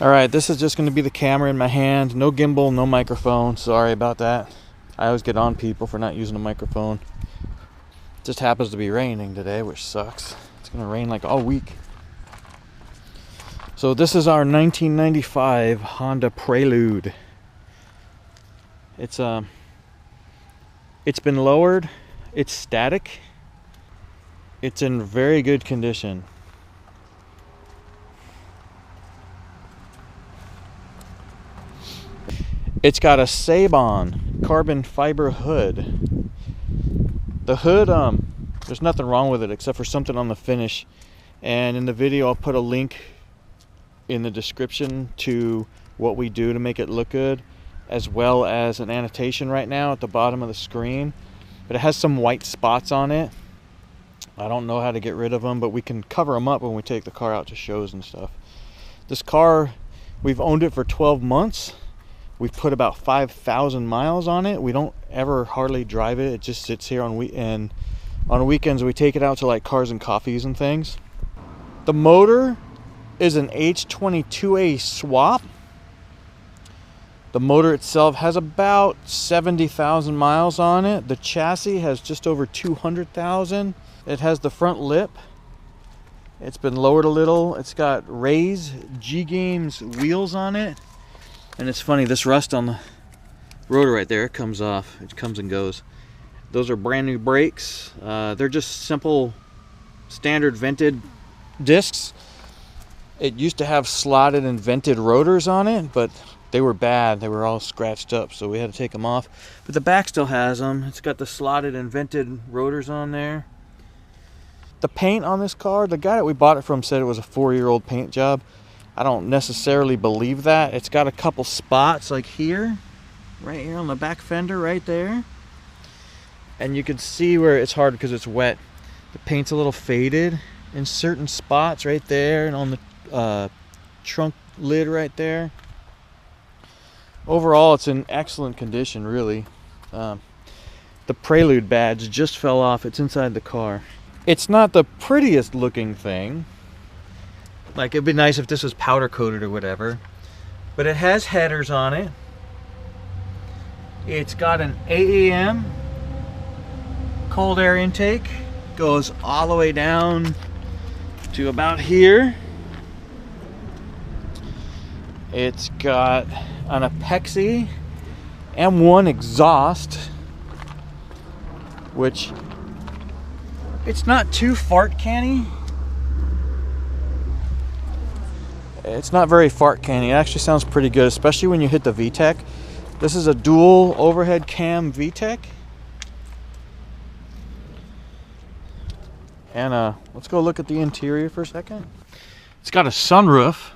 Alright, this is just going to be the camera in my hand. No gimbal, no microphone. Sorry about that. I always get on people for not using a microphone. It just happens to be raining today, which sucks. It's going to rain like all week. So this is our 1995 Honda Prelude. It's been lowered. It's static. It's in very good condition. It's got a Sabon carbon fiber hood. The hood, there's nothing wrong with it except for something on the finish. And in the video, I'll put a link in the description to what we do to make it look good, as well as an annotation right now at the bottom of the screen. But it has some white spots on it. I don't know how to get rid of them, but we can cover them up when we take the car out to shows and stuff. This car, we've owned it for 12 months. We've put about 5,000 miles on it. We don't ever hardly drive it. It just sits here on weekends we take it out to like cars and coffees and things. The motor is an H22A swap. The motor itself has about 70,000 miles on it. The chassis has just over 200,000. It has the front lip. It's been lowered a little. It's got Ray's G-Games wheels on it. And it's funny, this rust on the rotor right there comes off. It comes and goes. Those are brand new brakes. They're just simple, standard vented discs. It used to have slotted and vented rotors on it, but they were bad. They were all scratched up, so we had to take them off. But the back still has them. It's got the slotted and vented rotors on there. The paint on this car, the guy that we bought it from said it was a 4-year-old paint job. I don't necessarily believe that. It's got a couple spots like here, right here on the back fender right there. And you can see where it's hard because it's wet. The paint's a little faded in certain spots right there and on the trunk lid right there. Overall, it's in excellent condition, really. The Prelude badge just fell off. It's inside the car. It's not the prettiest looking thing. Like, it'd be nice if this was powder coated or whatever. But it has headers on it. It's got an AAM cold air intake. Goes all the way down to about here. It's got an Apexi M1 exhaust, which it's not too fart canny. It's not very fart canny. It actually sounds pretty good, especially when you hit the VTEC. This is a dual overhead cam VTEC. And let's go look at the interior for a second. It's got a sunroof,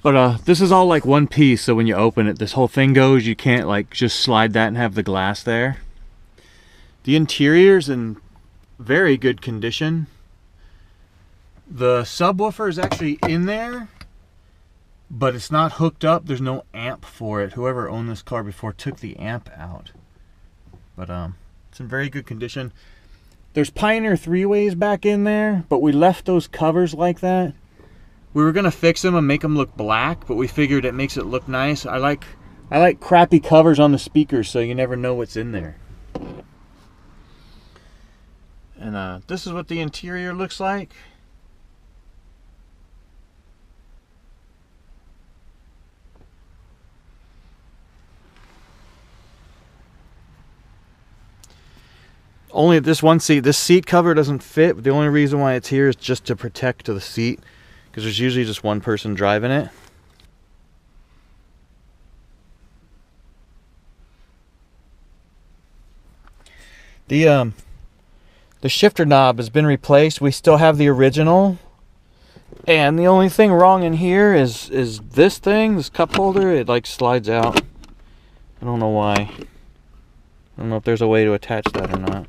but this is all like one piece, so when you open it, this whole thing goes. You can't like just slide that and have the glass there. The interior's in very good condition. The subwoofer is actually in there, but it's not hooked up. There's no amp for it. Whoever owned this car before took the amp out. But it's in very good condition. There's Pioneer 3-ways back in there, but we left those covers like that. We were gonna fix them and make them look black, but we figured it makes it look nice. I like crappy covers on the speakers, so you never know what's in there. And this is what the interior looks like. Only this one seat. This seat cover doesn't fit, but the only reason why it's here is just to protect the seat, because there's usually just one person driving it. The shifter knob has been replaced. We still have the original, and the only thing wrong in here is this thing, this cup holder. It like slides out. I don't know why. I don't know if there's a way to attach that or not.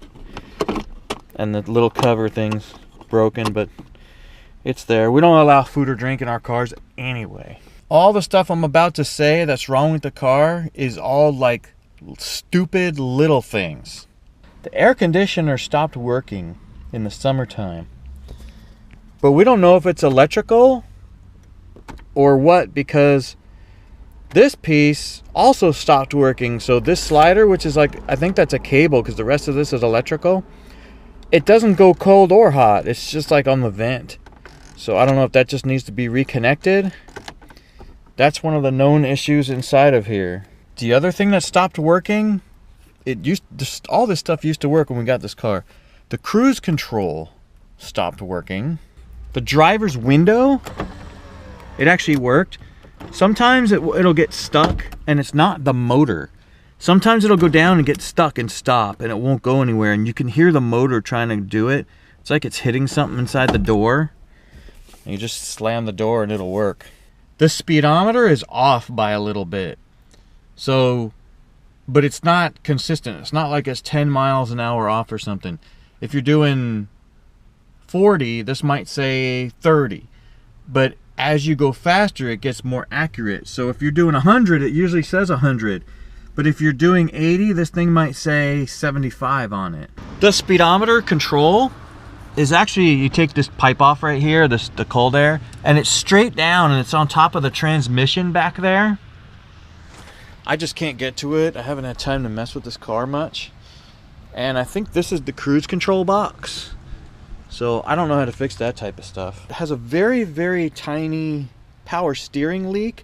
And the little cover thing's broken, but it's there. We don't allow food or drink in our cars anyway. All the stuff I'm about to say that's wrong with the car is all like stupid little things. The air conditioner stopped working in the summertime, but we don't know if it's electrical or what, because this piece also stopped working. So this slider, which is like, I think that's a cable because the rest of this is electrical, it doesn't go cold or hot. It's just like on the vent. So I don't know if that just needs to be reconnected. That's one of the known issues inside of here. The other thing that stopped working, all this stuff used to work when we got this car. The cruise control stopped working. The driver's window, it actually worked. Sometimes it'll get stuck, and it's not the motor. Sometimes it'll go down and get stuck and stop, and it won't go anywhere, and you can hear the motor trying to do it. It's like it's hitting something inside the door. And you just slam the door and it'll work. The speedometer is off by a little bit. So, but it's not consistent. It's not like it's 10 miles an hour off or something. If you're doing 40, this might say 30. But as you go faster, it gets more accurate. So if you're doing 100, it usually says 100. But if you're doing 80, this thing might say 75 on it. The speedometer control is actually, you take this pipe off right here, the cold air, and it's straight down and it's on top of the transmission back there. I just can't get to it. I haven't had time to mess with this car much. And I think this is the cruise control box. So I don't know how to fix that type of stuff. It has a very, very tiny power steering leak,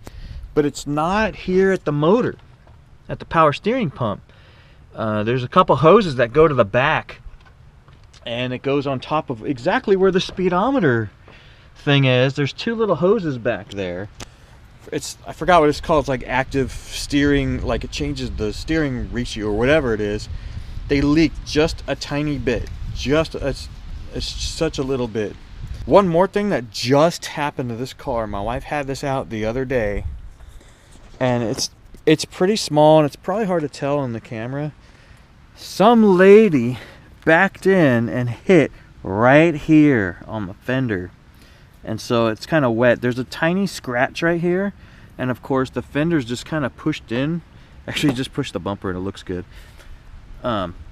but it's not here at the motor, at the power steering pump. There's a couple hoses that go to the back, and it goes on top of exactly where the speedometer thing is. There's two little hoses back there. I forgot what it's called. It's like active steering, like it changes the steering ratio or whatever it is. They leaked just a tiny bit. It's such a little bit. One more thing that just happened to this car. My wife had this out the other day, and it's pretty small, and it's probably hard to tell on the camera. Some lady backed in and hit right here on the fender, and so it's kind of wet. There's a tiny scratch right here, and of course the fender's just kind of pushed in. Actually, just pushed the bumper and it looks good.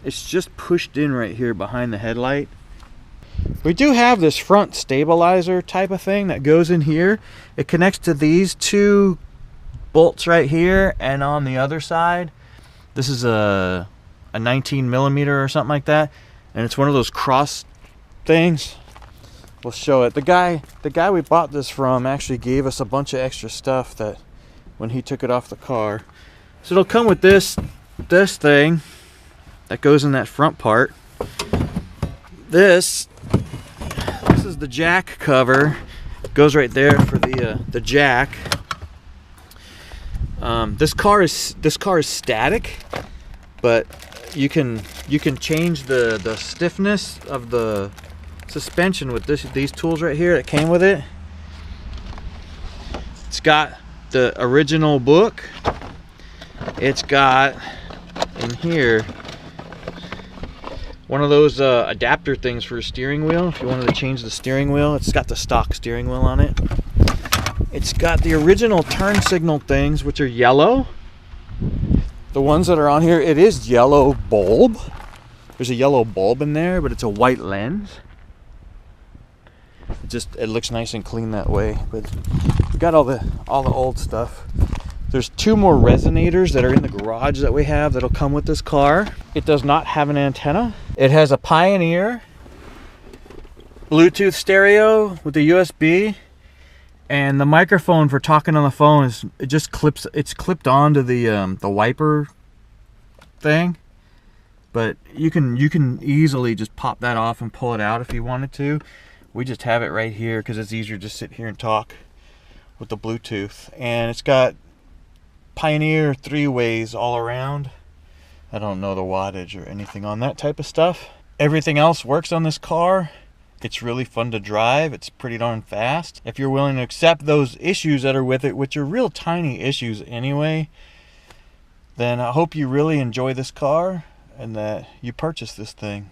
It's just pushed in right here behind the headlight. We do have this front stabilizer type of thing that goes in here. It connects to these two bolts right here, and on the other side, this is a 19 millimeter or something like that, and it's one of those cross things. We'll show it. The guy we bought this from actually gave us a bunch of extra stuff that when he took it off the car. So it'll come with this thing that goes in that front part. This is the jack cover. It goes right there for the jack. This car is static, but you can change the stiffness of the suspension with these tools right here that came with it. It's got the original book. It's got in here one of those adapter things for a steering wheel. If you wanted to change the steering wheel, it's got the stock steering wheel on it. It's got the original turn signal things, which are yellow. The ones that are on here, it is yellow bulb. There's a yellow bulb in there, but it's a white lens. It looks nice and clean that way. But we got all the old stuff. There's two more resonators that are in the garage that we have that'll come with this car. It does not have an antenna. It has a Pioneer Bluetooth stereo with the USB, and the microphone for talking on the phone it's clipped onto the wiper thing. But you can easily just pop that off and pull it out if you wanted to. We just have it right here because it's easier to sit here and talk with the Bluetooth. And it's got Pioneer 3-ways all around. I don't know the wattage or anything on that type of stuff. Everything else works on this car. It's really fun to drive. It's pretty darn fast. If you're willing to accept those issues that are with it, which are real tiny issues anyway, then I hope you really enjoy this car and that you purchase this thing.